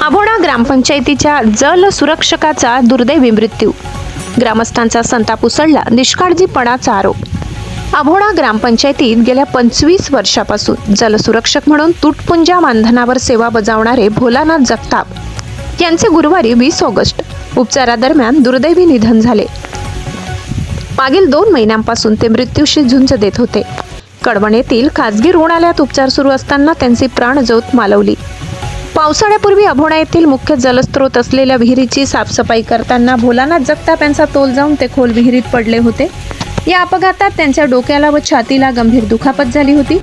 अभोणा ग्रामपंचायतीच्या जल सुरक्षकाचा दुर्दैवी मृत्यू. ग्रामस्थांचा संताप उसळला. निष्काळजीपणाचा आरोप. अभोणा ग्रामपंचायतीत गेल्या 25 वर्षापासून जलसुरक्षक म्हणून तुटपुंजा मानधनावर सेवा बजावणारे भोलानाथ जगताप यांचे गुरुवारी 20 ऑगस्ट उपचारादरम्यान दुर्दैवी निधन झाले. मागील 2 महिन्यांपासून ते मृत्यूशी झुंज देत होते. कळवण येथील खासगी रुग्णालयात उपचार सुरू असताना त्यांची प्राणज्योत मालवली. पावसाळ्यापूर्वी अभोणा येथील मुख्य जलस्रोत असलेल्या विहिरीची साफसफाई करताना भोलानाथ जगताप यांचा तोल जाऊन ते खोल विहिरीत पडले होते. या अपघातात त्यांच्या डोक्याला व छातीला गंभीर दुखापत झाली होती.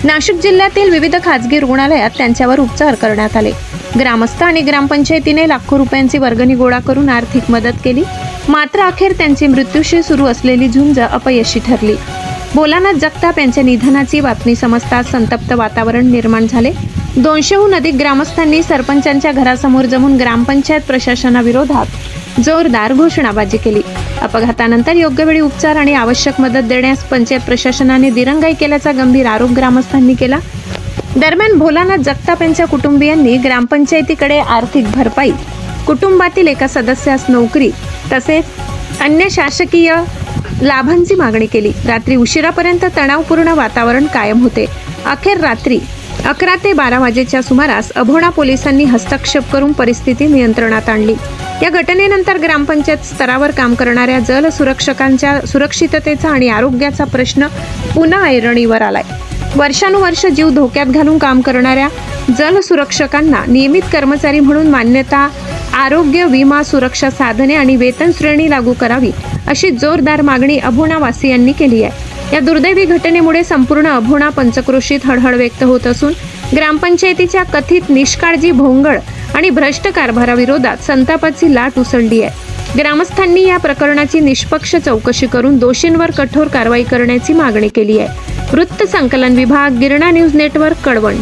नाशिक जिल्ह्यातील विविध खासगी रुग्णालयात त्यांच्यावर उपचार करण्यात आले. ग्रामस्थ आणि ग्रामपंचायतीने लाखो रुपयांची वर्गणी गोळा करून आर्थिक मदत केली. मात्र अखेर त्यांची मृत्यूशी सुरू असलेली झुंज अपयशी ठरली. भोलानाथ जगताप यांच्या निधनाची बातमी समजताच संतप्त वातावरण निर्माण झाले. 200हून अधिक ग्रामस्थांनी सरपंचांच्या घरासमोर जमून ग्रामपंचायत प्रशासनाविरोधात जोरदार घोषणाबाजी केली. अपघातानंतर योग्य वेळी उपचार आणि आवश्यक मदत देण्यास पंचायत प्रशासनाने दिरंगाई केल्याचा गंभीर आरोप ग्रामस्थांनी केला. दरम्यान भोलानाथ जगताप यांच्या कुटुंबियांनी ग्रामपंचायतीकडे आर्थिक भरपाई, कुटुंबातील एका सदस्यास नोकरी तसेच अन्य शासकीय लाभांची मागणी केली. रात्री उशिरापर्यंत तणावपूर्ण वातावरण कायम होते. अखेर रात्री 11 ते 12 वाजेच्या सुमारास अभोणा पोलिसांनी हस्तक्षेप करून परिस्थिती नियंत्रणात आणली. या घटनेनंतर ग्रामपंचायत स्तरावर काम करणाऱ्या जल सुरक्षकांच्या सुरक्षिततेचा आणि आरोग्याचा प्रश्न पुन्हा ऐरणीवर आलाय. वर्षानुवर्ष जीव धोक्यात घालून काम करणाऱ्या जल सुरक्षकांना नियमित कर्मचारी म्हणून मान्यता, आरोग्य विमा, सुरक्षा साधने आणि वेतन श्रेणी लागू करावी अशी जोरदार मागणी अभोणावासियांनी केली आहे. या दुर्दैवी घटनेमुळे संपूर्ण अभोणा पंचक्रोशीत हळहळ व्यक्त होत असून ग्रामपंचायतीच्या कथित निष्काळजी, भोंगळ आणि भ्रष्ट कारभाराविरोधात संतापाची लाट उसळली आहे. ग्रामस्थांनी या प्रकरणाची निष्पक्ष चौकशी करून दोषींवर कठोर कारवाई करण्याची मागणी केली आहे. वृत्त संकलन विभाग, गिरणा न्यूज नेटवर्क, कळवण.